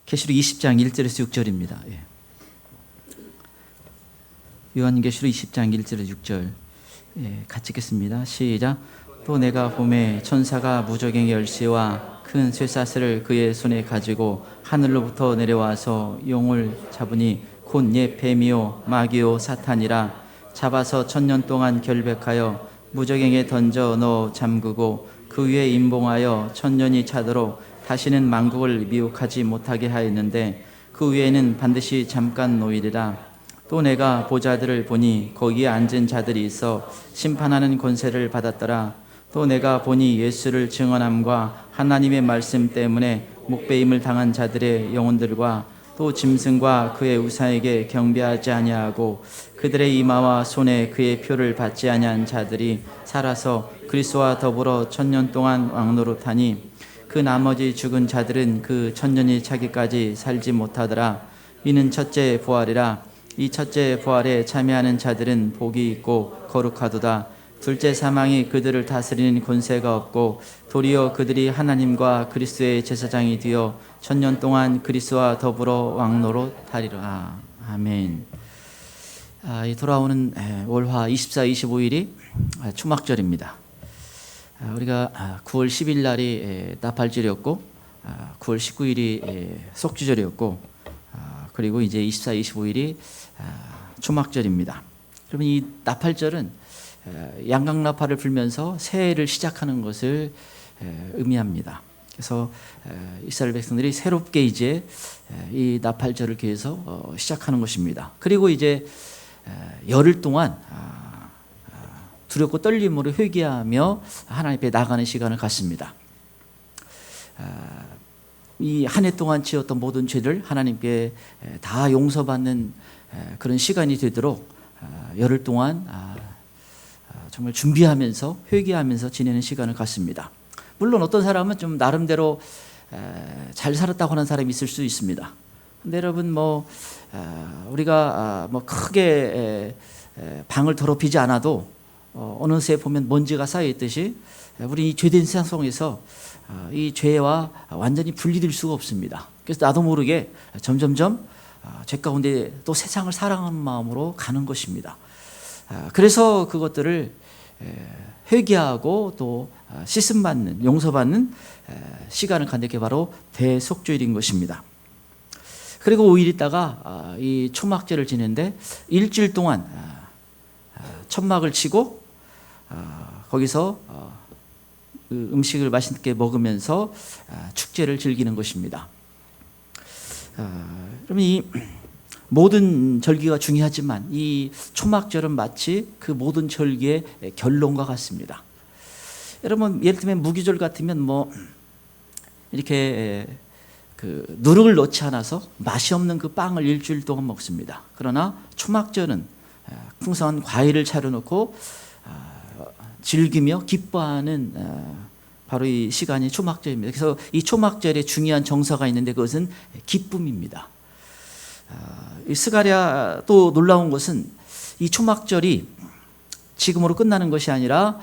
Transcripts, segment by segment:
계시록 20장 1절에서 6절입니다. 요한계시록 20장 1절에서 6절 같이 읽겠습니다. 시작. 또 내가 보매 천사가 무저갱의 열쇠와 큰 쇠사슬을 그의 손에 가지고 하늘로부터 내려와서 용을 잡으니 곧 옛 뱀이요 마귀요 사탄이라. 잡아서 1000년 동안 결백하여 무저갱에 던져 넣어 잠그고 그 위에 임봉하여 1000년이 차도록 다시는 만국을 미혹하지 못하게 하였는데 그 위에는 반드시 잠깐 놓이리라. 또 내가 보좌들을 보니 거기에 앉은 자들이 있어 심판하는 권세를 받았더라. 또 내가 보니 예수를 증언함과 하나님의 말씀 때문에 목배임을 당한 자들의 영혼들과 또 짐승과 그의 우상에게 경배하지 아니하고 그들의 이마와 손에 그의 표를 받지 아니한 자들이 살아서 그리스도와 더불어 1000년 동안 왕노릇하니 그 나머지 죽은 자들은 그 1000년이 차기까지 살지 못하더라. 이는 첫째 부활이라. 이 첫째 부활에 참여하는 자들은 복이 있고 거룩하도다. 둘째 사망이 그들을 다스리는 권세가 없고 도리어 그들이 하나님과 그리스도의 제사장이 되어 1000년 동안 그리스도와 더불어 왕노릇하리라. 아멘. 이 돌아오는 월화 24, 25일이 초막절입니다. 우리가 9월 10일 날이 나팔절이었고 9월 19일이 속주절이었고 그리고 이제 24, 25일이 초막절입니다. 그러면 이 나팔절은 양강나팔을 불면서 새해를 시작하는 것을 의미합니다. 그래서 이스라엘 백성들이 새롭게 이제 이 나팔절을 기해서 시작하는 것입니다. 그리고 이제 열흘 동안 두렵고 떨림으로 회개하며 하나님 앞에 나가는 시간을 갖습니다. 이 한 해 동안 지었던 모든 죄를 하나님께 다 용서받는 그런 시간이 되도록 열흘 동안 정말 준비하면서 회개하면서 지내는 시간을 갖습니다. 물론 어떤 사람은 좀 나름대로 잘 살았다고 하는 사람이 있을 수 있습니다. 근데 여러분 우리가 크게 방을 더럽히지 않아도 어느새 보면 먼지가 쌓여 있듯이 우리 이 죄된 세상 속에서 이 죄와 완전히 분리될 수가 없습니다. 그래서 나도 모르게 점점점 죄 가운데 또 세상을 사랑하는 마음으로 가는 것입니다. 그래서 그것들을 회개하고 또 씻음받는 용서받는 시간을 갖는 게 바로 대속죄일인 것입니다. 그리고 5일 있다가 이 초막절을 지내는데 일주일 동안 천막을 치고 거기서 그 음식을 맛있게 먹으면서 축제를 즐기는 것입니다. 그러면 이 모든 절기가 중요하지만 이 초막절은 마치 그 모든 절기의 결론과 같습니다. 여러분 예를 들면 무기절 같으면 이렇게 그 누룩을 넣지 않아서 맛이 없는 그 빵을 일주일 동안 먹습니다. 그러나 초막절은 풍성한 과일을 차려놓고 즐기며 기뻐하는 바로 이 시간이 초막절입니다. 그래서 이 초막절에 중요한 정서가 있는데 그것은 기쁨입니다. 이 스가랴 또 놀라운 것은 이 초막절이 지금으로 끝나는 것이 아니라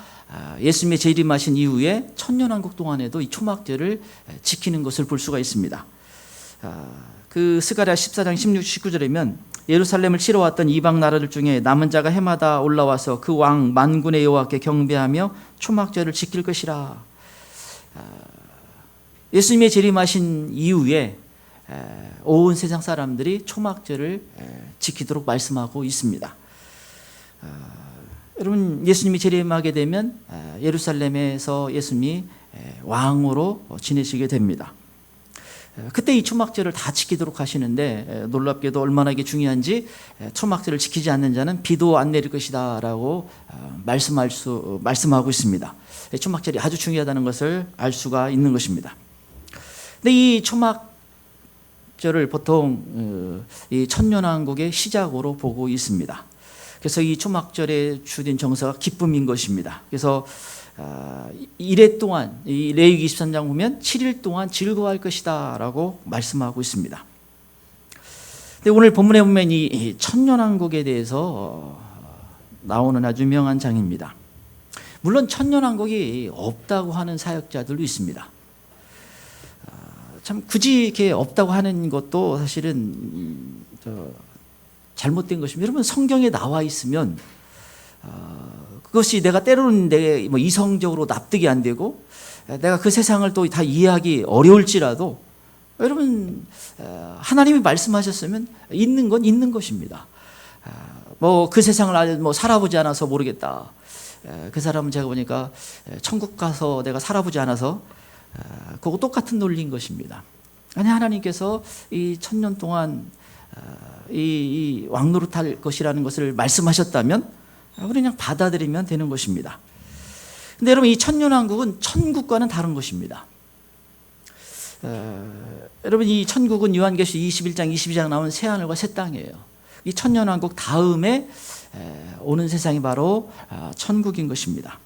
예수님의 재림하신 이후에 천년왕국 동안에도 이 초막절을 지키는 것을 볼 수가 있습니다. 그 스가랴 14장 16, 19절이면 예루살렘을 치러 왔던 이방 나라들 중에 남은 자가 해마다 올라와서 그 왕 만군의 여호와께 경배하며 초막절을 지킬 것이라. 예수님의 재림하신 이후에 온 세상 사람들이 초막절을 지키도록 말씀하고 있습니다. 여러분 예수님이 재림하게 되면 예루살렘에서 예수님이 왕으로 지내시게 됩니다. 그때 이 초막절을 다 지키도록 하시는데 놀랍게도 얼마나 이게 중요한지 초막절을 지키지 않는 자는 비도 안 내릴 것이다 라고 말씀하고 있습니다. 초막절이 아주 중요하다는 것을 알 수가 있는 것입니다. 근데 이 초막절을 보통 이 천년왕국의 시작으로 보고 있습니다. 그래서 이 초막절의 주된 정서가 기쁨인 것입니다. 그래서 이래 동안 이 레위기 23장 보면 7일 동안 즐거워할 것이다 라고 말씀하고 있습니다. 근데 오늘 본문에 보면 이 천년왕국에 대해서 나오는 아주 유명한 장입니다. 물론 천년왕국이 없다고 하는 사역자들도 있습니다. 참 굳이 이렇게 없다고 하는 것도 사실은 잘못된 것입니다. 여러분, 성경에 나와 있으면 그것이 내가 때로는 뭐 이성적으로 납득이 안 되고 내가 그 세상을 또 다 이해하기 어려울지라도 여러분, 하나님이 말씀하셨으면 있는 건 있는 것입니다. 뭐 그 세상을 아직 뭐 살아보지 않아서 모르겠다. 그 사람은 제가 보니까 천국 가서 내가 살아보지 않아서 그거 똑같은 논리인 것입니다. 아니, 하나님께서 이 1000년 동안 이 왕노릇할 것이라는 것을 말씀하셨다면 우리 그냥 받아들이면 되는 것입니다. 근데 여러분, 이 천년왕국은 천국과는 다른 것입니다. 여러분, 이 천국은 요한계시록 21장 22장 나온 새하늘과 새 땅이에요. 이 천년왕국 다음에 오는 세상이 바로 천국인 것입니다.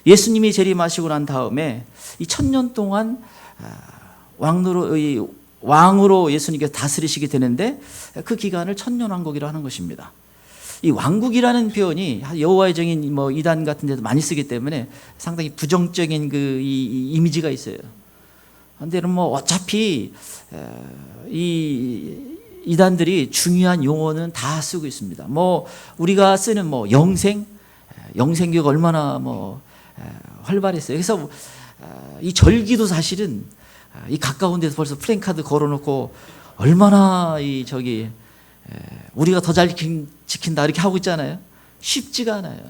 예수님이 재림하시고 난 다음에 이 1000년 동안 왕으로 예수님께서 다스리시게 되는데 그 기간을 천년왕국이라고 하는 것입니다. 이 왕국이라는 표현이 여호와의 정인 뭐 이단 같은 데도 많이 쓰기 때문에 상당히 부정적인 이 이미지가 있어요. 그런데 뭐 어차피 이 이단들이 중요한 용어는 다 쓰고 있습니다. 뭐 우리가 쓰는 뭐 영생교가 얼마나 뭐 활발했어요. 그래서 이 절기도 사실은 이 가까운 데서 벌써 플랜카드 걸어놓고 얼마나 우리가 더 잘 지킨다 이렇게 하고 있잖아요. 쉽지가 않아요.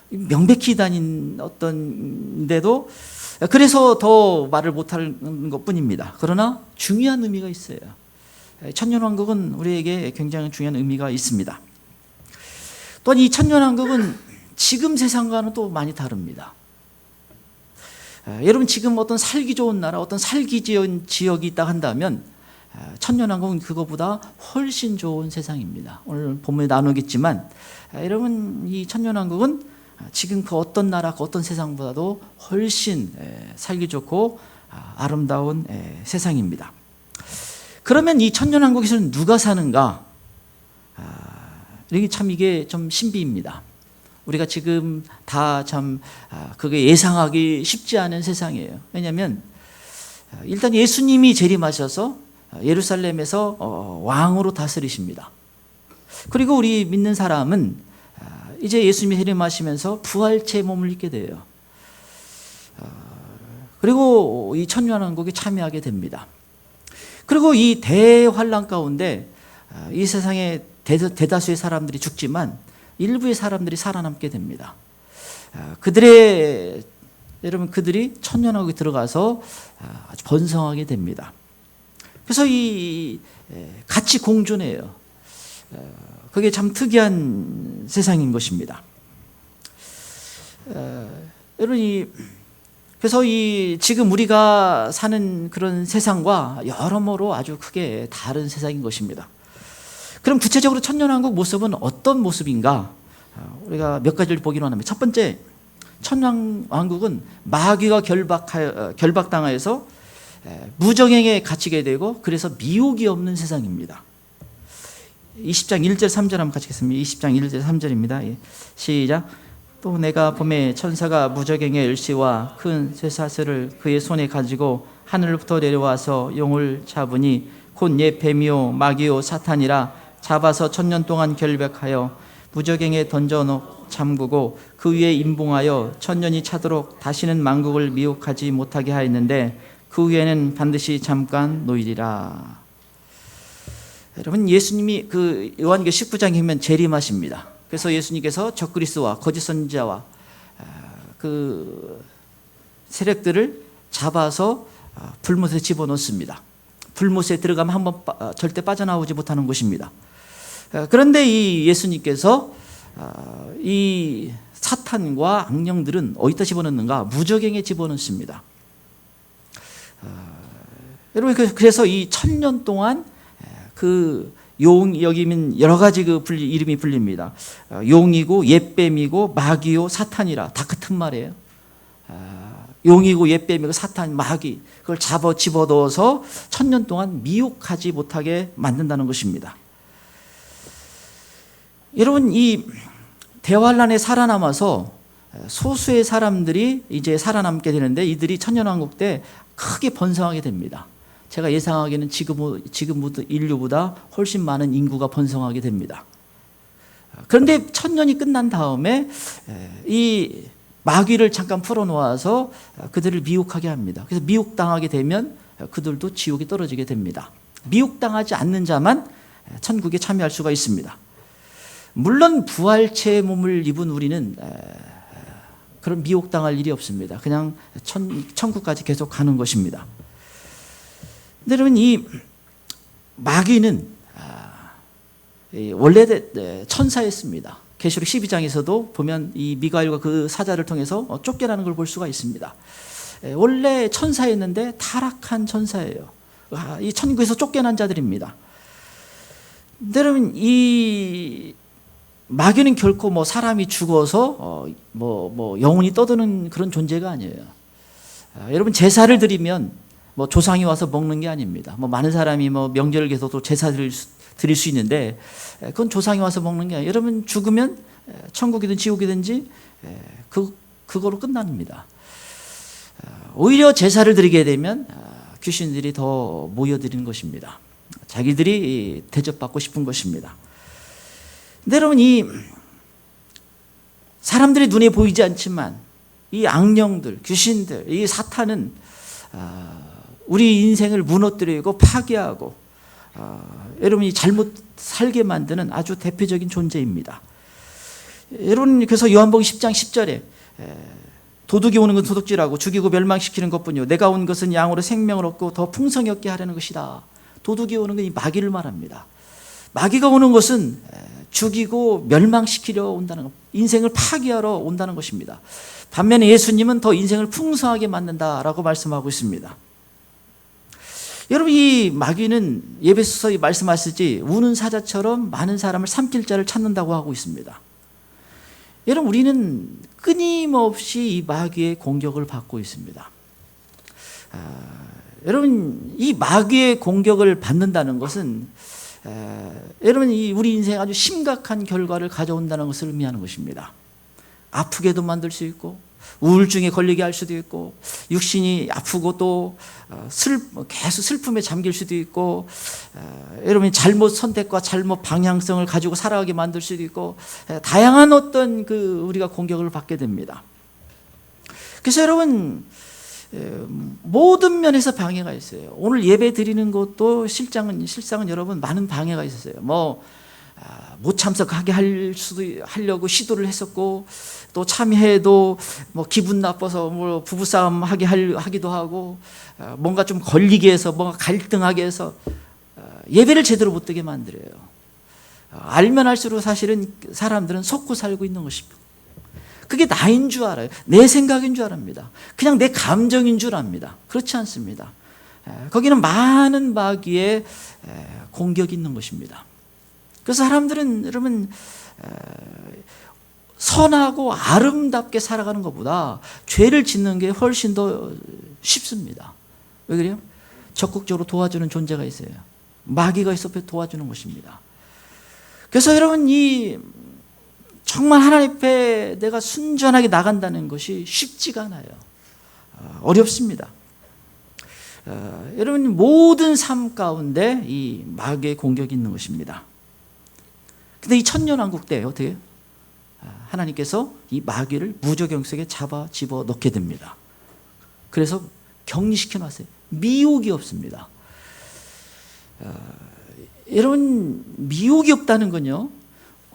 명백히 다닌 어떤데도 그래서 더 말을 못하는 것뿐입니다. 그러나 중요한 의미가 있어요. 천년왕국은 우리에게 굉장히 중요한 의미가 있습니다. 또한 이 천년왕국은 지금 세상과는 또 많이 다릅니다. 여러분, 지금 어떤 살기 좋은 나라, 어떤 살기 좋은 지역이 있다 한다면 천년왕국은 그거보다 훨씬 좋은 세상입니다. 오늘 본문에 나누겠지만 여러분, 이 천년왕국은 지금 그 어떤 나라, 그 어떤 세상보다도 훨씬 살기 좋고 아름다운 세상입니다. 그러면 이 천년왕국에서는 누가 사는가? 이게 좀 신비입니다. 우리가 지금 다 참 그게 예상하기 쉽지 않은 세상이에요. 왜냐하면 일단 예수님이 재림하셔서 예루살렘에서 왕으로 다스리십니다. 그리고 우리 믿는 사람은 이제 예수님이 재림하시면서 부활체의 몸을 입게 돼요. 그리고 이 천년왕국에 참여하게 됩니다. 그리고 이 대환란 가운데 이 세상에 대다수의 사람들이 죽지만 일부의 사람들이 살아남게 됩니다. 그들이 천년왕국에 들어가서 아주 번성하게 됩니다. 그래서 같이 공존해요. 그게 참 특이한 세상인 것입니다. 여러분, 그래서 지금 우리가 사는 그런 세상과 여러모로 아주 크게 다른 세상인 것입니다. 그럼 구체적으로 천년왕국 모습은 어떤 모습인가? 우리가 몇 가지를 보기로 합니다. 첫 번째, 천년왕국은 마귀가 결박당하여서 무정행에 갇히게 되고 그래서 미혹이 없는 세상입니다. 20장 1절 3절 한번 같이 읽겠습니다. 20장 1절 3절입니다. 시작. 또 내가 봄에 천사가 무저갱의 열시와 큰 쇠사슬을 그의 손에 가지고 하늘로부터 내려와서 용을 잡으니 곧 옛 뱀이요 마귀요 사탄이라 잡아서 1000년 동안 결박하여 무저갱에 던져 잠그고 그 위에 임봉하여 1000년이 차도록 다시는 만국을 미혹하지 못하게 하였는데 그 위에는 반드시 잠깐 놓이리라. 여러분, 예수님이 그 요한계시록 19장에 보면 재림하십니다. 그래서 예수님께서 적그리스도와 거짓 선지자와 그 세력들을 잡아서 불못에 집어넣습니다. 불못에 들어가면 한번 절대 빠져나오지 못하는 곳입니다. 그런데 이 예수님께서 이 사탄과 악령들은 어디다 집어넣는가? 무저갱에 집어넣습니다. 여러분, 그래서 이 1000년 동안 여기면 여러 가지 이름이 불립니다. 용이고 옛뱀이고 마귀요 사탄이라 다 같은 말이에요. 용이고 옛뱀이고 사탄, 마귀, 그걸 집어넣어서 1000년 동안 미혹하지 못하게 만든다는 것입니다. 여러분, 이 대환란에 살아남아서 소수의 사람들이 이제 살아남게 되는데 이들이 천년왕국 때 크게 번성하게 됩니다. 제가 예상하기에는 지금 인류보다 훨씬 많은 인구가 번성하게 됩니다. 그런데 1000년이 끝난 다음에 이 마귀를 잠깐 풀어놓아서 그들을 미혹하게 합니다. 그래서 미혹당하게 되면 그들도 지옥에 떨어지게 됩니다. 미혹당하지 않는 자만 천국에 참여할 수가 있습니다. 물론 부활체의 몸을 입은 우리는 그런 미혹당할 일이 없습니다. 그냥 천국까지 계속 가는 것입니다. 근데 여러분, 이 마귀는 원래 천사였습니다. 계시록 12장에서도 보면 이 미가엘과 그 사자를 통해서 쫓겨나는 걸 볼 수가 있습니다. 원래 천사였는데 타락한 천사예요. 이 천국에서 쫓겨난 자들입니다. 근데 여러분, 이 마귀는 결코 뭐 사람이 죽어서 영혼이 떠드는 그런 존재가 아니에요. 여러분, 제사를 드리면 뭐 조상이 와서 먹는 게 아닙니다. 뭐 많은 사람이 뭐 명절을 계속 제사 드릴 수 있는데 그건 조상이 와서 먹는 게 아니에요. 여러분, 죽으면 천국이든 지옥이든지 그거로 끝납니다. 오히려 제사를 드리게 되면 귀신들이 더 모여드리는 것입니다. 자기들이 대접받고 싶은 것입니다. 근데 여러분, 이 사람들의 눈에 보이지 않지만 이 악령들, 귀신들, 이 사탄은 우리 인생을 무너뜨리고 파괴하고 여러분이 잘못 살게 만드는 아주 대표적인 존재입니다. 여러분, 그래서 요한복음 10장 10절에 도둑이 오는 건 도둑질하고 죽이고 멸망시키는 것뿐이요 내가 온 것은 양으로 생명을 얻고 더 풍성히 얻게 하려는 것이다. 도둑이 오는 건 이 마귀를 말합니다. 마귀가 오는 것은 죽이고 멸망시키려 온다는 것, 인생을 파괴하러 온다는 것입니다. 반면에 예수님은 더 인생을 풍성하게 만든다라고 말씀하고 있습니다. 여러분, 이 마귀는 예배소서에 말씀하시지 우는 사자처럼 많은 사람을 삼킬 자를 찾는다고 하고 있습니다. 여러분, 우리는 끊임없이 이 마귀의 공격을 받고 있습니다. 여러분, 이 마귀의 공격을 받는다는 것은 여러분, 우리 인생에 아주 심각한 결과를 가져온다는 것을 의미하는 것입니다. 아프게도 만들 수 있고 우울증에 걸리게 할 수도 있고 육신이 아프고 또 계속 슬픔에 잠길 수도 있고 여러분이 잘못 선택과 잘못 방향성을 가지고 살아가게 만들 수도 있고 다양한 어떤 우리가 공격을 받게 됩니다. 그래서 여러분, 모든 면에서 방해가 있어요. 오늘 예배 드리는 것도 실상은 여러분 많은 방해가 있었어요. 못 참석하게 하려고 시도를 했었고 또 참여해도 기분 나빠서 부부싸움 하기도 하고 뭔가 좀 걸리게 해서 뭔가 갈등하게 해서 예배를 제대로 못 드게 만들어요. 알면 알수록 사실은 사람들은 속고 살고 있는 것입니다. 그게 나인 줄 알아요. 내 생각인 줄 압니다. 그냥 내 감정인 줄 압니다. 그렇지 않습니다. 거기는 많은 마귀의 공격이 있는 것입니다. 그래서 사람들은 여러분 선하고 아름답게 살아가는 것보다 죄를 짓는 게 훨씬 더 쉽습니다. 왜 그래요? 적극적으로 도와주는 존재가 있어요. 마귀가 있어 도와주는 것입니다. 그래서 여러분, 정말 하나님 앞에 내가 순전하게 나간다는 것이 쉽지가 않아요. 어렵습니다. 여러분, 모든 삶 가운데 이 마귀의 공격이 있는 것입니다. 근데 이 천년왕국 때 어떻게 해요? 하나님께서 이 마귀를 무저경 속에 집어 넣게 됩니다. 그래서 격리시켜 놨어요. 미혹이 없습니다. 여러분, 미혹이 없다는 건요,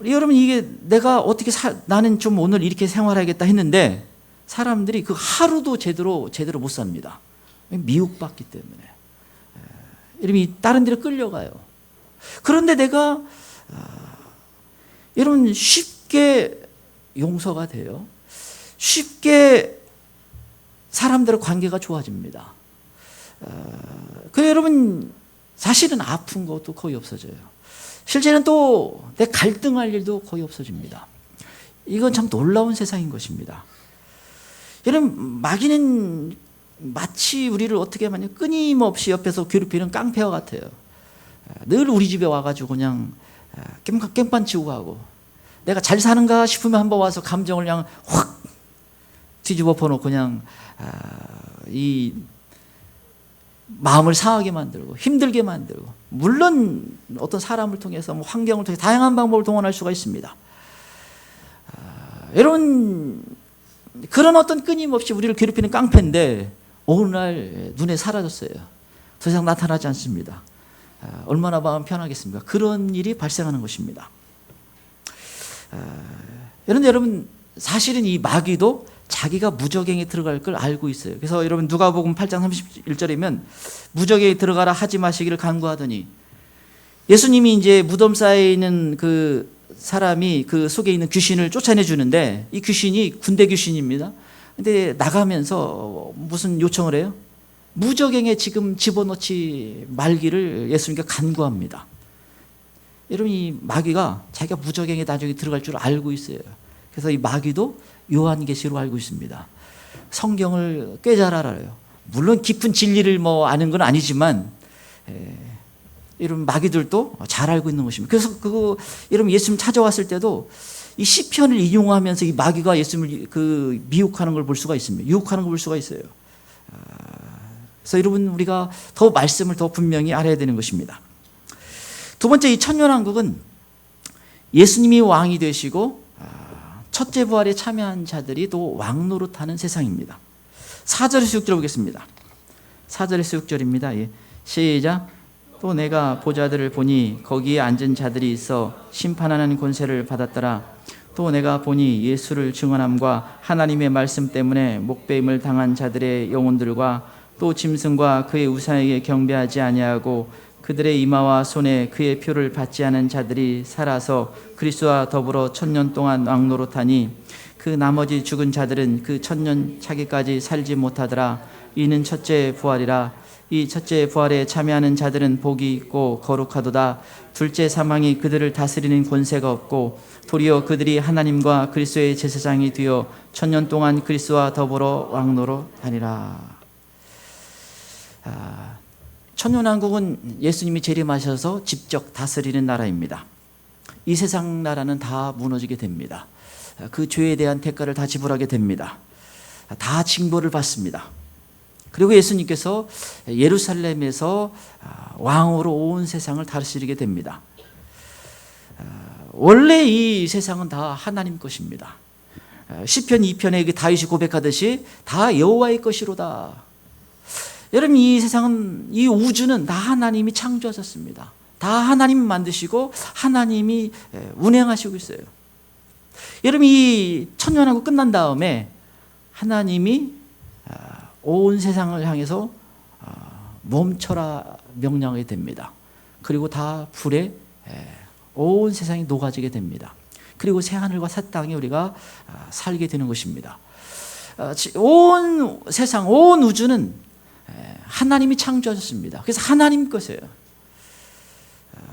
여러분, 이게 내가 어떻게 나는 좀 오늘 이렇게 생활하겠다 했는데 사람들이 그 하루도 제대로 못 삽니다. 미혹받기 때문에. 여러분, 다른 데로 끌려가요. 그런데 내가 여러분 쉽게 용서가 돼요. 쉽게 사람들의 관계가 좋아집니다. 여러분, 사실은 아픈 것도 거의 없어져요. 실제는 또 내 갈등할 일도 거의 없어집니다. 이건 참 놀라운 세상인 것입니다. 여러분, 마귀는 마치 우리를 어떻게 하면 끊임없이 옆에서 괴롭히는 깡패와 같아요. 늘 우리 집에 와가지고 그냥 깽판 치고 가고, 내가 잘 사는가 싶으면 한번 와서 감정을 그냥 확 뒤집어 퍼놓고 그냥 마음을 상하게 만들고 힘들게 만들고, 물론 어떤 사람을 통해서 환경을 통해서 다양한 방법을 동원할 수가 있습니다. 여러분, 그런 어떤 끊임없이 우리를 괴롭히는 깡패인데 어느 날 눈에 사라졌어요. 더 이상 나타나지 않습니다. 얼마나 마음 편하겠습니까? 그런 일이 발생하는 것입니다. 여러분, 사실은 이 마귀도 자기가 무저갱에 들어갈 걸 알고 있어요. 그래서 여러분, 누가복음 8장 31절이면 무저갱에 들어가라 하지 마시기를 간구하더니, 예수님이 이제 무덤 사이에 있는 그 사람이 그 속에 있는 귀신을 쫓아내 주는데, 이 귀신이 군대 귀신입니다. 근데 나가면서 무슨 요청을 해요? 무저갱에 지금 집어넣지 말기를 예수님께 간구합니다. 여러분, 이 마귀가 자기가 무저갱에 나중에 들어갈 줄 알고 있어요. 그래서 이 마귀도 요한계시로 알고 있습니다. 성경을 꽤 잘 알아요. 물론 깊은 진리를 아는 건 아니지만, 이런 마귀들도 잘 알고 있는 것입니다. 그래서 여러분, 예수님 찾아왔을 때도 이 시편을 인용하면서 이 마귀가 예수님을 미혹하는 걸 볼 수가 있습니다. 유혹하는 걸 볼 수가 있어요. 그래서 여러분, 우리가 더 말씀을 더 분명히 알아야 되는 것입니다. 두 번째, 이 천년왕국은 예수님이 왕이 되시고 첫째 부활에 참여한 자들이 또 왕노릇하는 세상입니다. 4절에서 6절 보겠습니다. 4절에서 6절입니다. 예. 시작. 또 내가 보좌들을 보니 거기에 앉은 자들이 있어 심판하는 권세를 받았더라. 또 내가 보니 예수를 증언함과 하나님의 말씀 때문에 목배임을 당한 자들의 영혼들과 또 짐승과 그의 우상에게 경배하지 아니하고 그들의 이마와 손에 그의 표를 받지 않은 자들이 살아서 그리스도와 더불어 1000년 동안 왕노릇하니 그 나머지 죽은 자들은 그 1000년 차기까지 살지 못하더라. 이는 첫째 부활이라. 이 첫째 부활에 참여하는 자들은 복이 있고 거룩하도다. 둘째 사망이 그들을 다스리는 권세가 없고 도리어 그들이 하나님과 그리스도의 제사장이 되어 1000년 동안 그리스도와 더불어 왕노릇하니라. 천년왕국은 예수님이 재림하셔서 직접 다스리는 나라입니다. 이 세상 나라는 다 무너지게 됩니다. 그 죄에 대한 대가를 다 지불하게 됩니다. 다 징벌을 받습니다. 그리고 예수님께서 예루살렘에서 왕으로 온 세상을 다스리게 됩니다. 원래 이 세상은 다 하나님 것입니다. 시편 2편에 다윗이 고백하듯이 다 여호와의 것이로다. 여러분, 이 세상은, 이 우주는 다 하나님이 창조하셨습니다. 다 하나님이 만드시고 하나님이 운행하시고 있어요. 여러분, 이 천년왕국 끝난 다음에 하나님이 온 세상을 향해서 멈춰라 명령하게 됩니다. 그리고 다 불에 온 세상이 녹아지게 됩니다. 그리고 새하늘과 새 땅에 우리가 살게 되는 것입니다. 온 세상, 온 우주는 하나님이 창조하셨습니다. 그래서 하나님 것이에요.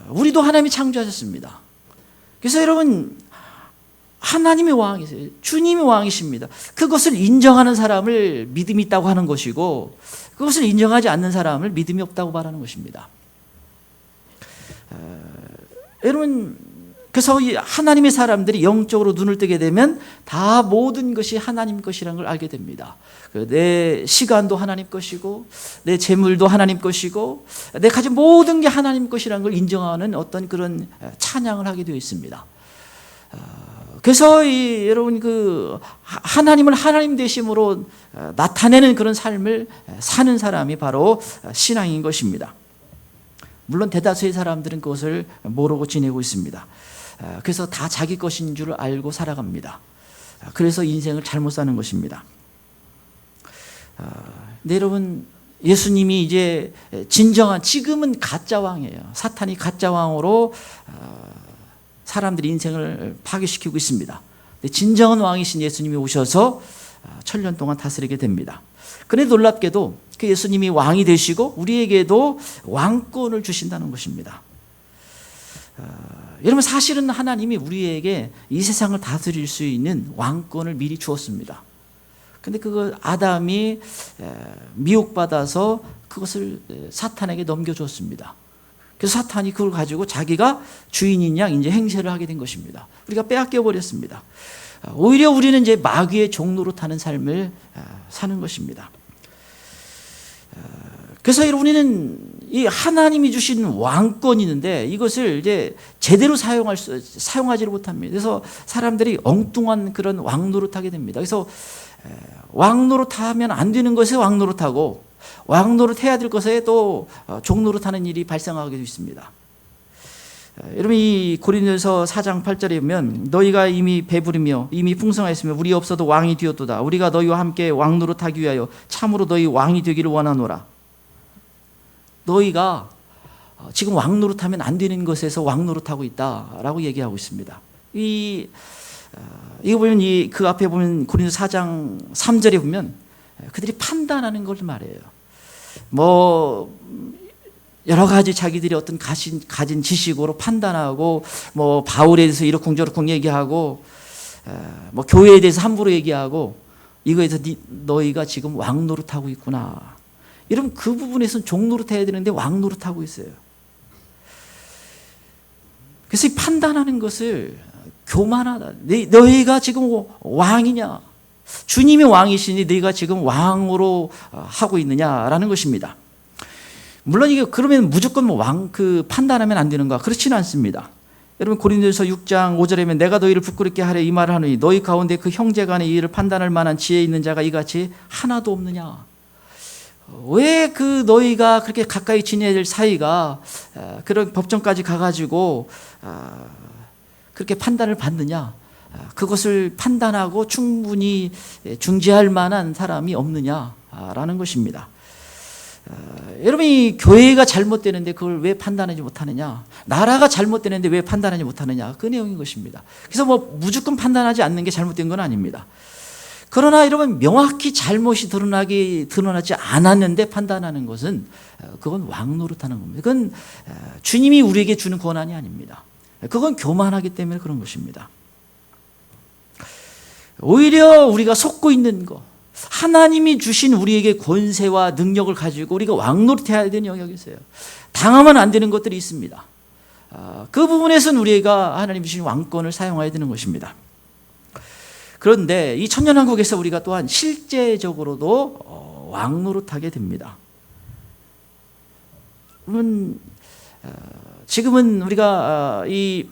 우리도 하나님이 창조하셨습니다. 그래서 여러분, 하나님이 왕이세요. 주님이 왕이십니다. 그것을 인정하는 사람을 믿음이 있다고 하는 것이고, 그것을 인정하지 않는 사람을 믿음이 없다고 말하는 것입니다. 여러분, 그래서 이 하나님의 사람들이 영적으로 눈을 뜨게 되면 다 모든 것이 하나님 것이라는 걸 알게 됩니다. 내 시간도 하나님 것이고, 내 재물도 하나님 것이고, 내 가진 모든 게 하나님 것이라는 걸 인정하는 어떤 그런 찬양을 하게 되어 있습니다. 그래서 여러분, 하나님을 하나님 되심으로 나타내는 그런 삶을 사는 사람이 바로 신앙인 것입니다. 물론 대다수의 사람들은 그것을 모르고 지내고 있습니다. 그래서 다 자기 것인 줄 알고 살아갑니다. 그래서 인생을 잘못 사는 것입니다. 근데 여러분, 예수님이 이제 진정한, 지금은 가짜 왕이에요. 사탄이 가짜 왕으로 사람들이 인생을 파괴시키고 있습니다. 근데 진정한 왕이신 예수님이 오셔서 1000년 동안 다스리게 됩니다. 그런데 놀랍게도 그 예수님이 왕이 되시고 우리에게도 왕권을 주신다는 것입니다. 여러분, 사실은 하나님이 우리에게 이 세상을 다스릴 수 있는 왕권을 미리 주었습니다. 근데 아담이 미혹받아서 그것을 사탄에게 넘겨줬습니다. 그래서 사탄이 그걸 가지고 자기가 주인인 양 이제 행세를 하게 된 것입니다. 우리가 빼앗겨 버렸습니다. 오히려 우리는 이제 마귀의 종로로 타는 삶을 사는 것입니다. 그래서 우리는 이 하나님이 주신 왕권이 있는데 이것을 이제 제대로 사용하지를 못합니다. 그래서 사람들이 엉뚱한 그런 왕노릇하게 됩니다. 그래서 왕노릇하면 안 되는 것에 왕노릇하고 왕노릇해야 될 것에 또 종노릇하는 일이 발생하게 되어 있습니다. 여러분, 이 고린도서 4장 8절에 보면 너희가 이미 배부르며 이미 풍성하였으며 우리 없어도 왕이 되었도다. 우리가 너희와 함께 왕노릇하기 위하여 참으로 너희 왕이 되기를 원하노라. 너희가 지금 왕노릇하면 안 되는 것에서 왕노릇하고 있다라고 얘기하고 있습니다. 이거 보면 그 앞에 보면 고린도서 4장 3절에 보면 그들이 판단하는 걸 말해요. 뭐 여러 가지 자기들이 어떤 가진 지식으로 판단하고 뭐 바울에 대해서 이러쿵저러쿵 얘기하고 뭐 교회에 대해서 함부로 얘기하고 이거에서 너희가 지금 왕노릇하고 있구나. 여러분, 그 부분에서는 종노릇해야 되는데 왕노릇하고 있어요. 그래서 이 판단하는 것을 교만하다. 너희가 지금 왕이냐? 주님이 왕이시니 너희가 지금 왕으로 하고 있느냐라는 것입니다. 물론 이게 그러면 무조건 판단하면 안 되는가? 그렇지는 않습니다. 여러분, 고린도서 6장 5절에 보면 내가 너희를 부끄럽게 하려 이 말을 하노니 너희 가운데 그 형제 간의 일을 판단할 만한 지혜 있는 자가 이같이 하나도 없느냐? 왜 너희가 그렇게 가까이 지내야 될 사이가 그런 법정까지 가가지고 그렇게 판단을 받느냐? 그것을 판단하고 충분히 중재할 만한 사람이 없느냐라는 것입니다. 여러분이 교회가 잘못되는데 그걸 왜 판단하지 못하느냐? 나라가 잘못되는데 왜 판단하지 못하느냐? 그 내용인 것입니다. 그래서 무조건 판단하지 않는 게 잘못된 건 아닙니다. 그러나 여러분, 명확히 잘못이 드러나지 않았는데 판단하는 것은 그건 왕노릇하는 겁니다. 그건 주님이 우리에게 주는 권한이 아닙니다. 그건 교만하기 때문에 그런 것입니다. 오히려 우리가 속고 있는 것, 하나님이 주신 우리에게 권세와 능력을 가지고 우리가 왕노릇해야 되는 영역이 있어요. 당하면 안 되는 것들이 있습니다. 그 부분에서는 우리가 하나님 주신 왕권을 사용해야 되는 것입니다. 그런데 이 천년왕국에서 우리가 또한 실제적으로도 왕노릇하게 됩니다. 지금은 우리가 이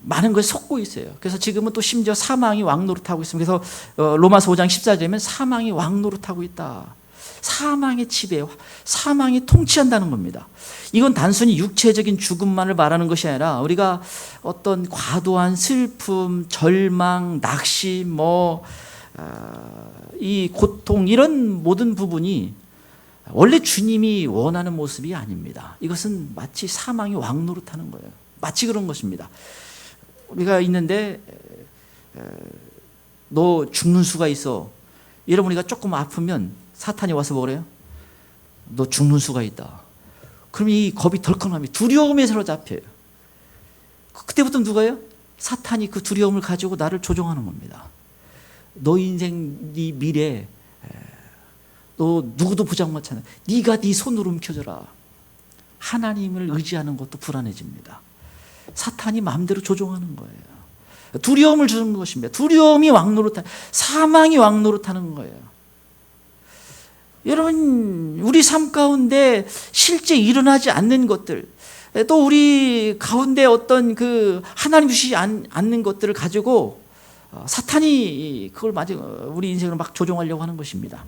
많은 것에 속고 있어요. 그래서 지금은 또 심지어 사망이 왕노릇하고 있습니다. 그래서 로마서 5장 14절에면 사망이 왕노릇하고 있다. 사망의 지배, 사망이 통치한다는 겁니다. 이건 단순히 육체적인 죽음만을 말하는 것이 아니라 우리가 어떤 과도한 슬픔, 절망, 낙심, 이 고통, 이런 모든 부분이 원래 주님이 원하는 모습이 아닙니다. 이것은 마치 사망이 왕노릇하는 거예요. 마치 그런 것입니다. 우리가 있는데 너 죽는 수가 있어. 여러분, 우리가 조금 아프면 사탄이 와서 뭐래요? 너 죽는 수가 있다. 그럼 이 겁이 덜컥나면 두려움에 사로잡혀요. 그때부터 누가요? 사탄이 그 두려움을 가지고 나를 조종하는 겁니다. 너 인생, 네 미래, 너 누구도 보장 못하는, 네가 네 손으로 움켜줘라. 하나님을 의지하는 것도 불안해집니다. 사탄이 마음대로 조종하는 거예요. 두려움을 주는 것입니다. 두려움이 왕노릇하는, 사망이 왕노릇하는 거예요. 여러분, 우리 삶 가운데 실제 일어나지 않는 것들, 또 우리 가운데 어떤 하나님 주시지 않는 것들을 가지고 사탄이 그걸 우리 인생을 막 조종하려고 하는 것입니다.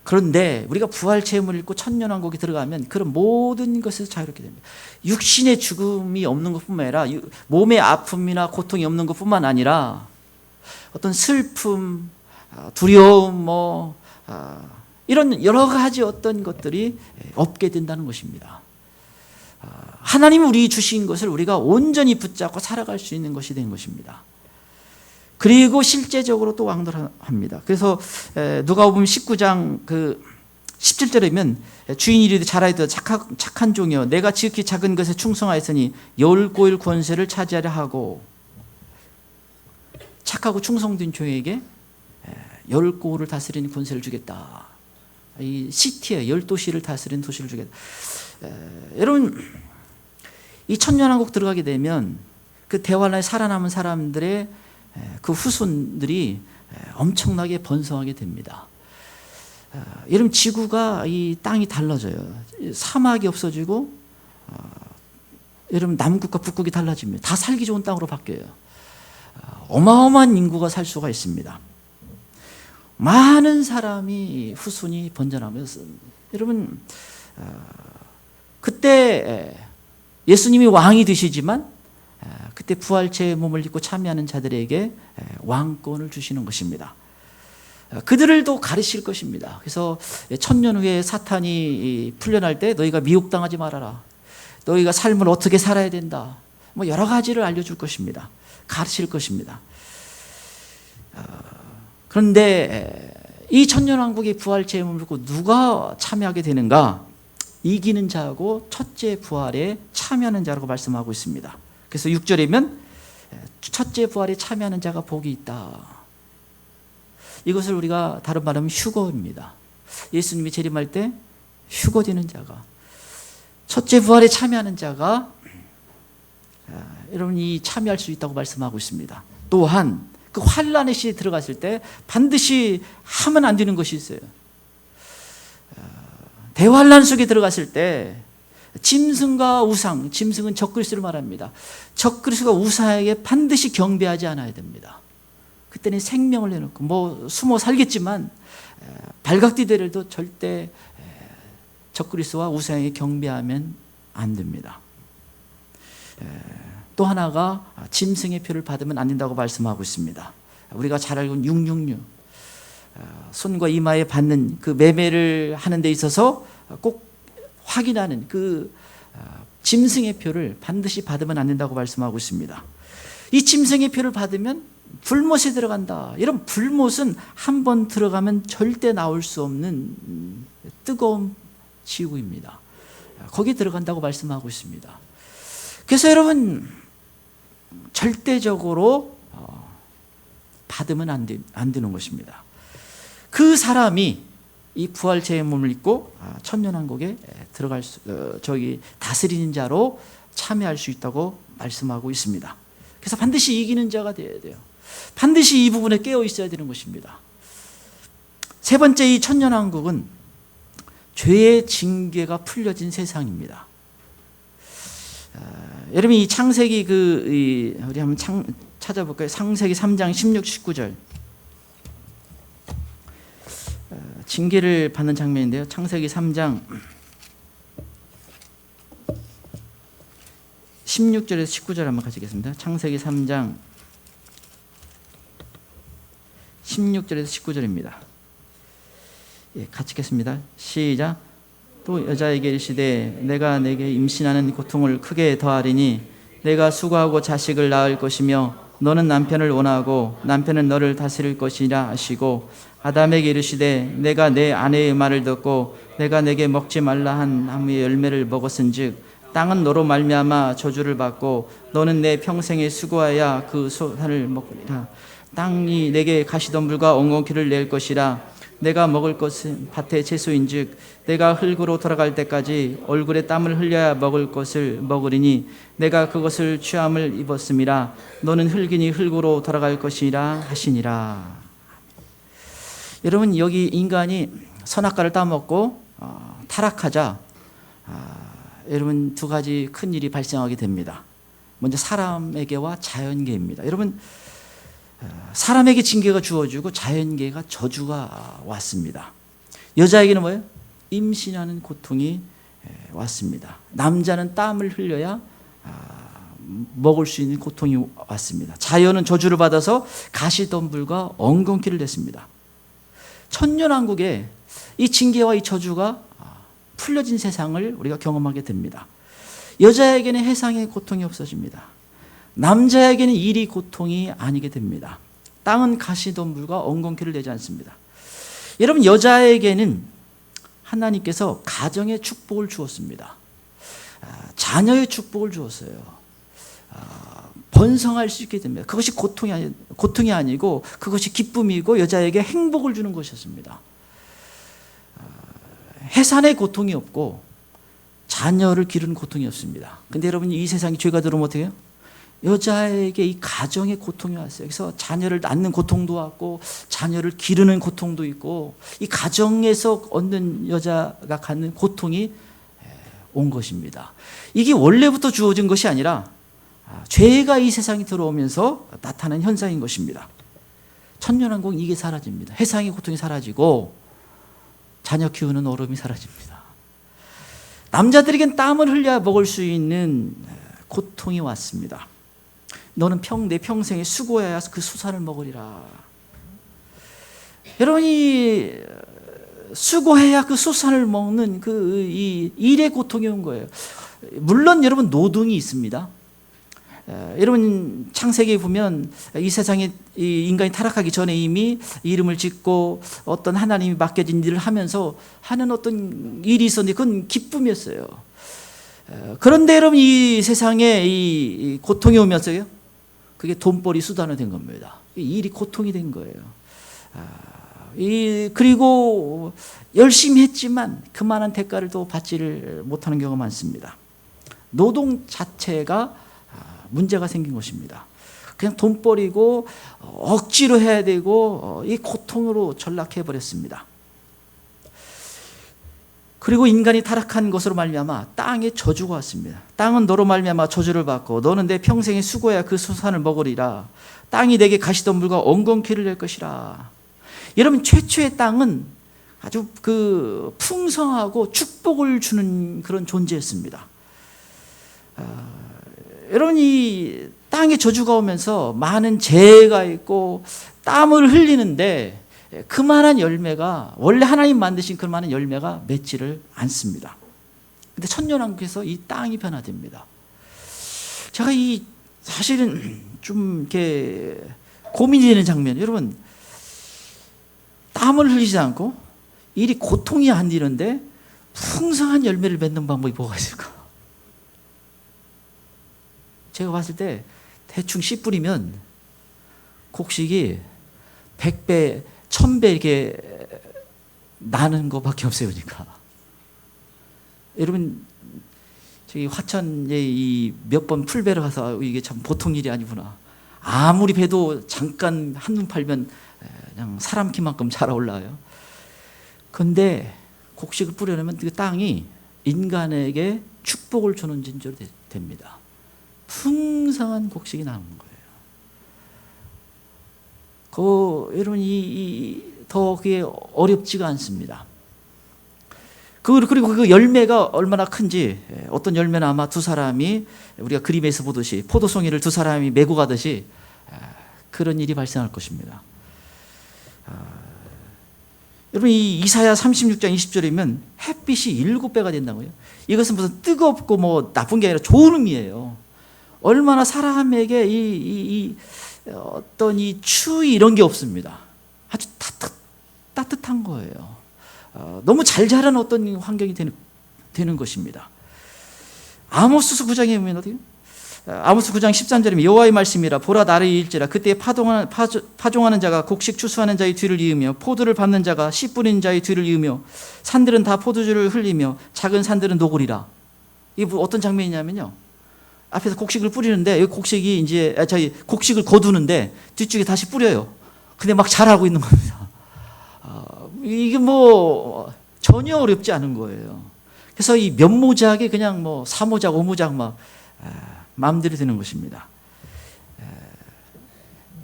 그런데 우리가 부활 체험을 읽고 천년왕국에 들어가면 그런 모든 것에서 자유롭게 됩니다. 육신의 죽음이 없는 것뿐만 아니라 몸의 아픔이나 고통이 없는 것뿐만 아니라 어떤 슬픔, 두려움, 이런 여러 가지 어떤 것들이 없게 된다는 것입니다. 하나님이 우리 주신 것을 우리가 온전히 붙잡고 살아갈 수 있는 것이 된 것입니다. 그리고 실제적으로 또 왕노릇합니다. 그래서 누가복음 19장 17절에 보면 주인이 이르되 잘하여도 착한 종이여 내가 지극히 작은 것에 충성하였으니 열고일 권세를 차지하려 하고, 착하고 충성된 종에게 10고을을 다스리는 권세를 주겠다. 이 시티에 10도시를 다스리는 도시를 주겠다. 여러분, 이 천년왕국 들어가게 되면 그 대환란에 살아남은 사람들의 그 후손들이 엄청나게 번성하게 됩니다. 여러분 지구가 이 땅이 달라져요. 사막이 없어지고 여러분 남극과 북극이 달라집니다. 다 살기 좋은 땅으로 바뀌어요. 어마어마한 인구가 살 수가 있습니다. 많은 사람이 후손이 번져나면서 여러분 그때 예수님이 왕이 되시지만 그때 부활체의 몸을 입고 참여하는 자들에게 왕권을 주시는 것입니다. 그들을도 가르칠 것입니다. 그래서 천년 후에 사탄이 풀려날 때 너희가 미혹당하지 말아라. 너희가 삶을 어떻게 살아야 된다. 뭐 여러 가지를 알려줄 것입니다. 가르칠 것입니다. 그런데 이 천년왕국의 부활체의 몸을 입고 누가 참여하게 되는가? 이기는 자하고 첫째 부활에 참여하는 자라고 말씀하고 있습니다. 그래서 6절이면 첫째 부활에 참여하는 자가 복이 있다. 이것을 우리가 다른 말하면 휴거입니다. 예수님이 재림할 때 휴거되는 자가, 첫째 부활에 참여하는 자가 여러분이 참여할 수 있다고 말씀하고 있습니다. 또한 그 환란의 시에 들어갔을 때 반드시 하면 안 되는 것이 있어요. 대환란 속에 들어갔을 때 짐승과 우상, 짐승은 적그리스도를 말합니다. 적그리스도가 우상에게 반드시 경배하지 않아야 됩니다. 그때는 생명을 내놓고 뭐 숨어 살겠지만 발각디더라도 절대 적그리스도와 우상에게 경배하면 안 됩니다. 또 하나가 짐승의 표를 받으면 안 된다고 말씀하고 있습니다. 우리가 잘 알고 있는 666 손과 이마에 받는 그 매매를 하는 데 있어서 꼭 확인하는 그 짐승의 표를 반드시 받으면 안 된다고 말씀하고 있습니다. 이 짐승의 표를 받으면 불못에 들어간다. 이런 불못은 한 번 들어가면 절대 나올 수 없는 뜨거운 지구입니다. 거기에 들어간다고 말씀하고 있습니다. 그래서 여러분 절대적으로 받으면 안 되는 것입니다. 그 사람이 이 부활체의 몸을 입고 천년왕국에 들어갈 다스리는 자로 참여할 수 있다고 말씀하고 있습니다. 그래서 반드시 이기는 자가 되어야 돼요. 반드시 이 부분에 깨어 있어야 되는 것입니다. 세 번째, 이 천년왕국은 죄의 징계가 풀려진 세상입니다. 여러분 이 창세기 우리 한번 찾아볼까요? 창세기 3장 16, 19절 징계를 받는 장면인데요. 창세기 3장 16절에서 19절 한번 가시겠습니다. 창세기 3장 16절에서 19절입니다. 같이 읽겠습니다. 시작. 또 여자에게 이르시되 내가 내게 임신하는 고통을 크게 더하리니 내가 수고하고 자식을 낳을 것이며 너는 남편을 원하고 남편은 너를 다스릴 것이라 하시고 아담에게 이르시되 내가 내 아내의 말을 듣고 내가 내게 먹지 말라 한 나무의 열매를 먹었은즉 땅은 너로 말미암아 저주를 받고 너는 내 평생에 수고하여 그 산을 먹으리라. 땅이 내게 가시덤불과 엉겅퀴를 낼 것이라. 내가 먹을 것은 밭의 채소인즉 내가 흙으로 돌아갈 때까지 얼굴에 땀을 흘려야 먹을 것을 먹으리니 내가 그것을 취함을 입었음이라. 너는 흙이니 흙으로 돌아갈 것이라 하시니라. 여러분 여기 인간이 선악과를 따먹고 타락하자 여러분 두 가지 큰 일이 발생하게 됩니다. 먼저 사람에게와 자연계입니다. 여러분 사람에게 징계가 주어지고 자연계가 저주가 왔습니다. 여자에게는 뭐예요? 임신하는 고통이 왔습니다. 남자는 땀을 흘려야 먹을 수 있는 고통이 왔습니다. 자연은 저주를 받아서 가시덤불과 엉겅퀴를 냈습니다. 천년왕국에 이 징계와 이 저주가 풀려진 세상을 우리가 경험하게 됩니다. 여자에게는 해상의 고통이 없어집니다. 남자에게는 일이 고통이 아니게 됩니다. 땅은 가시덤불과 엉겅퀴를 내지 않습니다. 여러분 여자에게는 하나님께서 가정의 축복을 주었습니다. 자녀의 축복을 주었어요. 번성할 수 있게 됩니다. 그것이 고통이 아니고 그것이 기쁨이고 여자에게 행복을 주는 것이었습니다. 해산의 고통이 없고 자녀를 기르는 고통이 없습니다. 근데 여러분 이 세상에 죄가 들어오면 어떻게 해요? 여자에게 이 가정의 고통이 왔어요. 그래서 자녀를 낳는 고통도 왔고 자녀를 기르는 고통도 있고 이 가정에서 얻는 여자가 갖는 고통이 온 것입니다. 이게 원래부터 주어진 것이 아니라 죄가 이 세상에 들어오면서 나타난 현상인 것입니다. 천년왕국 이게 사라집니다. 해상의 고통이 사라지고 자녀 키우는 어려움이 사라집니다. 남자들에겐 땀을 흘려야 먹을 수 있는 고통이 왔습니다. 너는 내 평생에 수고해야 그 수산을 먹으리라. 여러분이 수고해야 그 수산을 먹는 이 일의 고통이 온 거예요. 물론 여러분 노동이 있습니다. 여러분 창세기에 보면 이 세상에 이 인간이 타락하기 전에 이미 이름을 짓고 어떤 하나님이 맡겨진 일을 하면서 하는 어떤 일이 있었는데 그건 기쁨이었어요. 그런데 여러분 이 세상에 이 고통이 오면서요, 그게 돈벌이 수단이 된 겁니다. 이 일이 고통이 된 거예요. 그리고 열심히 했지만 그만한 대가를 또 받지를 못하는 경우가 많습니다. 노동 자체가 문제가 생긴 것입니다. 그냥 돈벌이고 억지로 해야 되고 이 고통으로 전락해 버렸습니다. 그리고 인간이 타락한 것으로 말미암아 땅에 저주가 왔습니다. 땅은 너로 말미암아 저주를 받고 너는 내 평생에 수고해야 그 수산을 먹으리라. 땅이 내게 가시덤불과 엉겅퀴를 낼 것이라. 여러분 최초의 땅은 아주 풍성하고 축복을 주는 그런 존재였습니다. 여러분 이 땅에 저주가 오면서 많은 재해가 있고 땀을 흘리는데 그만한 열매가 원래 하나님 만드신 그만한 열매가 맺지를 않습니다. 근데 천년왕국에서 이 땅이 변화됩니다. 제가 사실은 좀 이렇게 고민이 되는 장면, 여러분 땀을 흘리지 않고 일이 고통이 안 되는데 풍성한 열매를 맺는 방법이 뭐가 있을까? 제가 봤을 때 대충 씨 뿌리면 곡식이 100배, 1000배 이렇게 나는 것밖에 없어요. 그러니까 여러분 저기 화천에 몇 번 풀베러 가서 이게 참 보통 일이 아니구나. 아무리 배도 잠깐 한눈 팔면 그냥 사람 키만큼 자라올라요. 그런데 곡식을 뿌려놓으면 그 땅이 인간에게 축복을 주는 진조로 됩니다. 풍성한 곡식이 나오는 거예요. 여러분 더 그게 어렵지가 않습니다. 그리고 그 열매가 얼마나 큰지, 어떤 열매는 아마 두 사람이 우리가 그림에서 보듯이 포도송이를 두 사람이 메고 가듯이 그런 일이 발생할 것입니다. 여러분 이 이사야 36장 20절이면 햇빛이 7배가 된다고요. 이것은 무슨 뜨겁고 뭐 나쁜 게 아니라 좋은 의미예요. 얼마나 사람에게 어떤 이 추위 이런 게 없습니다. 아주 따뜻한 거예요. 너무 잘 자란 어떤 환경이 되는 것입니다. 아모스 9장에 보면 어디요? 아모스 9장 13절이면 여호와의 말씀이라 보라 나를 일지라 그때 파종하는 자가 곡식 추수하는 자의 뒤를 이으며 포도를 밟는 자가 씨 뿌리는 자의 뒤를 이으며 산들은 다 포도주를 흘리며 작은 산들은 녹으리라. 이게 어떤 장면이냐면요, 앞에서 곡식을 뿌리는데 여기 곡식이 이제 곡식을 거두는데 뒤쪽에 다시 뿌려요. 근데 막 자라고 있는 겁니다. 이게 뭐 전혀 어렵지 않은 거예요. 그래서 이 면모작이 그냥 뭐 사모작, 오모작 막 마음대로 되는 것입니다.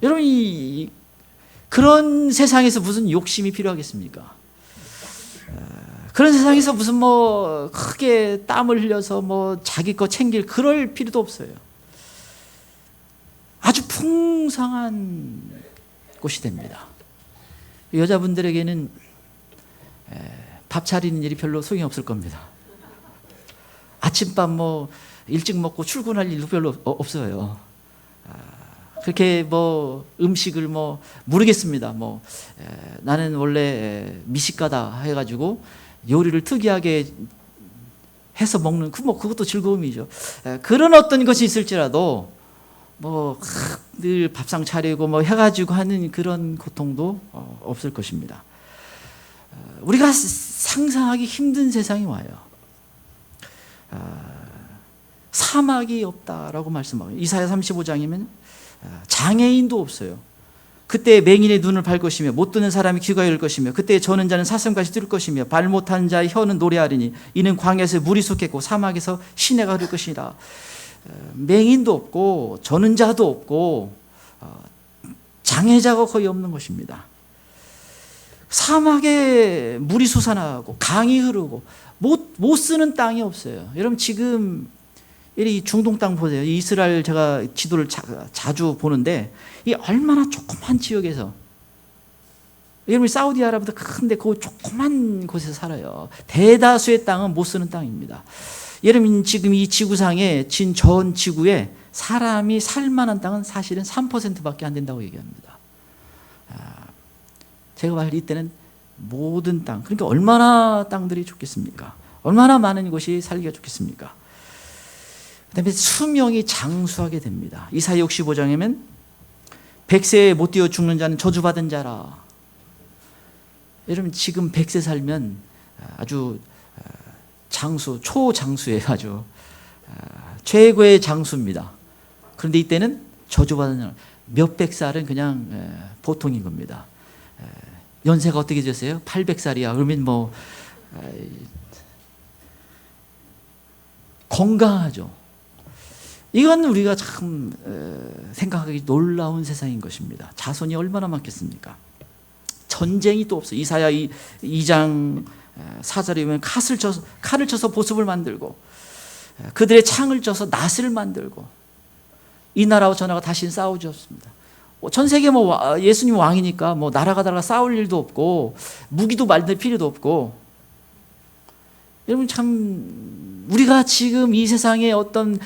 여러분 그런 세상에서 무슨 욕심이 필요하겠습니까? 그런 세상에서 무슨 뭐 크게 땀을 흘려서 뭐 자기 거 챙길 그럴 필요도 없어요. 아주 풍성한 곳이 됩니다. 여자분들에게는 밥 차리는 일이 별로 소용이 없을 겁니다. 아침밥 뭐 일찍 먹고 출근할 일도 별로 없어요. 그렇게 뭐 음식을 뭐 모르겠습니다. 나는 원래 미식가다 해가지고 요리를 특이하게 해서 먹는 그것도 즐거움이죠. 그런 어떤 것이 있을지라도 뭐 늘 밥상 차리고 뭐 해가지고 하는 그런 고통도 없을 것입니다. 우리가 상상하기 힘든 세상이 와요. 사막이 없다라고 말씀하고, 이사야 35장이면 장애인도 없어요. 그때 맹인의 눈을 팔 것이며 못 듣는 사람이 귀가 열릴 것이며 그때 저는 자는 사슴같이 뛸 것이며 발 못한 자의 혀는 노래하리니 이는 광야에서 물이 솟겠고 사막에서 시내가 흐를 것이라. 맹인도 없고 저는 자도 없고 장애자가 거의 없는 것입니다. 사막에 물이 솟아나고 강이 흐르고 못 쓰는 땅이 없어요. 여러분 지금 이 중동 땅 보세요. 이스라엘 제가 지도를 자주 보는데 이 얼마나 조그만 지역에서, 여러분 사우디아라비아보다 큰데 그 조그만 곳에서 살아요. 대다수의 땅은 못 쓰는 땅입니다. 여러분 지금 이 지구상에 전 지구에 사람이 살만한 땅은 사실은 3%밖에 안 된다고 얘기합니다. 제가 봤을 때 이때는 모든 땅, 그러니까 얼마나 땅들이 좋겠습니까? 얼마나 많은 곳이 살기가 좋겠습니까? 그 다음에 수명이 장수하게 됩니다. 이사야 65장에는 100세에 못 뛰어 죽는 자는 저주받은 자라. 여러분 지금 100세 살면 아주 장수, 초장수예요. 아주 최고의 장수입니다. 그런데 이때는 저주받은 자, 몇백 살은 그냥 보통인 겁니다. 연세가 어떻게 되세요? 800살이야. 그러면 뭐 건강하죠. 이건 우리가 참 생각하기 놀라운 세상인 것입니다. 자손이 얼마나 많겠습니까? 전쟁이 또 없어요. 이사야 2장 4절에 보면 칼을 쳐서 보습을 만들고 그들의 창을 쳐서 낫을 만들고 이 나라와 저 나라가 다시는 싸우지 없습니다. 전 세계 뭐 예수님 왕이니까 뭐 나라가 싸울 일도 없고 무기도 만들 필요도 없고. 여러분 참 우리가 지금 이 세상에 어떤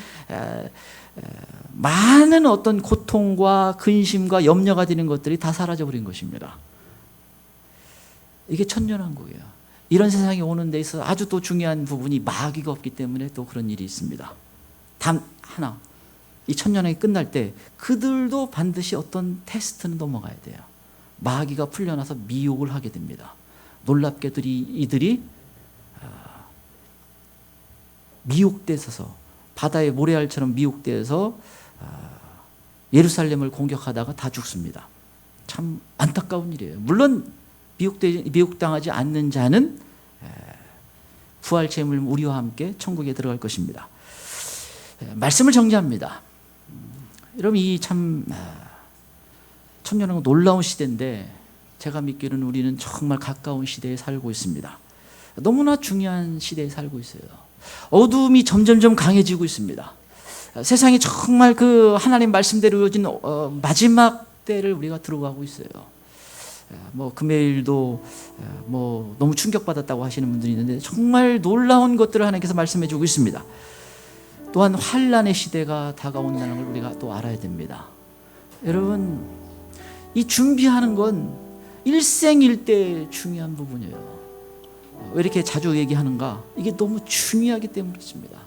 많은 어떤 고통과 근심과 염려가 되는 것들이 다 사라져버린 것입니다. 이게 천년왕국이에요. 이런 세상이 오는 데 있어서 아주 또 중요한 부분이 마귀가 없기 때문에 또 그런 일이 있습니다. 단 하나, 이 천년왕국이 끝날 때 그들도 반드시 어떤 테스트는 넘어가야 돼요. 마귀가 풀려나서 미혹을 하게 됩니다. 놀랍게도 이들이 미혹돼서 바다의 모래알처럼 미혹돼서 예루살렘을 공격하다가 다 죽습니다. 참 안타까운 일이에요. 물론 미혹당하지 않는 자는 부활 재물 우리와 함께 천국에 들어갈 것입니다. 말씀을 정리합니다. 여러분 이 참 천년왕국 놀라운 시대인데 제가 믿기로는 우리는 정말 가까운 시대에 살고 있습니다. 너무나 중요한 시대에 살고 있어요. 어둠이 점점점 강해지고 있습니다. 세상이 정말 그 하나님 말씀대로 이루어진 마지막 때를 우리가 들어가고 있어요. 뭐 금요일도 뭐 너무 충격받았다고 하시는 분들이 있는데 정말 놀라운 것들을 하나님께서 말씀해 주고 있습니다. 또한 환란의 시대가 다가온다는 걸 우리가 또 알아야 됩니다. 여러분 이 준비하는 건 일생일대 중요한 부분이에요. 왜 이렇게 자주 얘기하는가? 이게 너무 중요하기 때문이었습니다.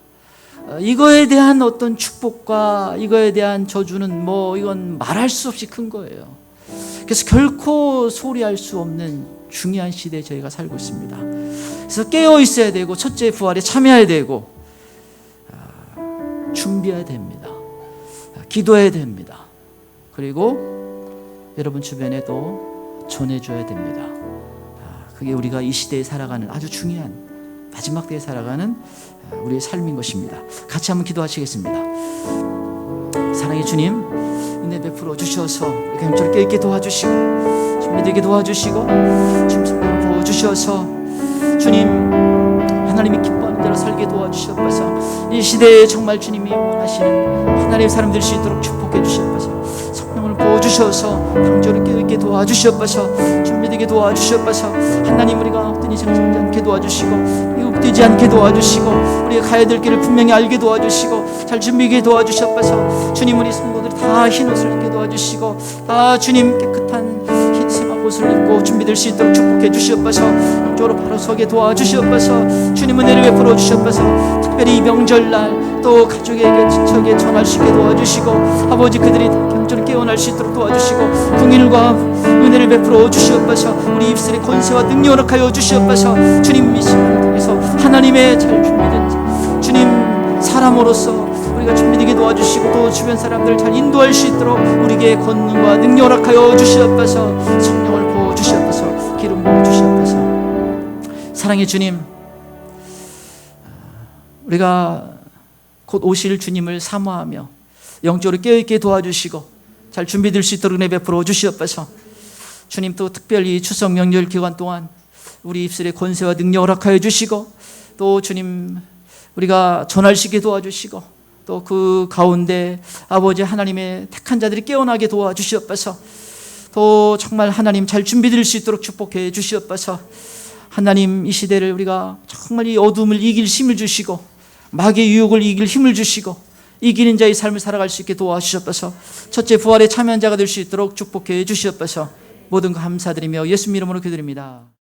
이거에 대한 어떤 축복과 이거에 대한 저주는 뭐 이건 말할 수 없이 큰 거예요. 그래서 결코 소리할 수 없는 중요한 시대에 저희가 살고 있습니다. 그래서 깨어 있어야 되고 첫째 부활에 참여해야 되고 준비해야 됩니다. 기도해야 됩니다. 그리고 여러분 주변에도 전해줘야 됩니다. 그게 우리가 이 시대에 살아가는 아주 중요한 마지막 때에 살아가는 우리의 삶인 것입니다. 같이 한번 기도하시겠습니다. 사랑의 주님, 은혜 베풀어 주셔서 우리 깨있게 도와주시고 준비되게 도와주시고 충성을 부어주셔서 주님 하나님이 기뻐하는 대로 살게 도와주시옵소서. 이 시대에 정말 주님이 원하시는 하나님의 사람 될 수 있도록 축복해 주시옵소서. 성령을 부어주셔서 당조를 깨있게 도와주시옵소서. 준비되게 도와주시옵소서. 하나님 우리가 어떤 인생 살지 않게 도와주시고 미혹되지 않게 도와주시고 우리가 가야 될 길을 분명히 알게 도와주시고 잘 준비하게 도와주시옵소서. 주님 우리 성도들이 다 흰옷을 입게 도와주시고 다 주님 깨끗한 흰 세마 옷을 입고 준비될 수 있도록 축복해 주시옵소서. 영적으로 바로 서게 도와주시옵소서. 주님 은혜를 베풀어 주시옵소서. 특별히 이 명절날 또 가족에게 친척에게 전할 수 있게 도와주시고 아버지 그들이 경전을 깨어날 수 있도록 도와주시고 긍휼과 은혜를 베풀어 주시옵소서. 우리 입술의 권세와 능력을 하여 주시옵소서. 주님 이 시간을 통해서 하나님의 잘 준비된 주님 사람으로서 우리가 준비되게 도와주시고 또 주변 사람들을 잘 인도할 수 있도록 우리에게 권능과 능력을 허락하여 주시옵소서. 성령을 부어 주시옵소서. 기름 부어 주시옵소서. 사랑의 주님, 우리가 곧 오실 주님을 사모하며 영적으로 깨어있게 도와주시고 잘 준비될 수 있도록 은혜 베풀어 주시옵소서. 주님, 또 특별히 추석 명절 기간 동안 우리 입술에 권세와 능력을 허락하여 주시고 또 주님 우리가 전할 수 있게 도와주시고 또 그 가운데 아버지 하나님의 택한 자들이 깨어나게 도와주시옵소서. 또 정말 하나님 잘 준비될 수 있도록 축복해 주시옵소서. 하나님, 이 시대를 우리가 정말 이 어둠을 이길 힘을 주시고 마귀의 유혹을 이길 힘을 주시고 이기는 자의 삶을 살아갈 수 있게 도와주시옵소서. 첫째 부활에 참여한 자가 될 수 있도록 축복해 주시옵소서. 모든 거 감사드리며 예수님 이름으로 기도드립니다.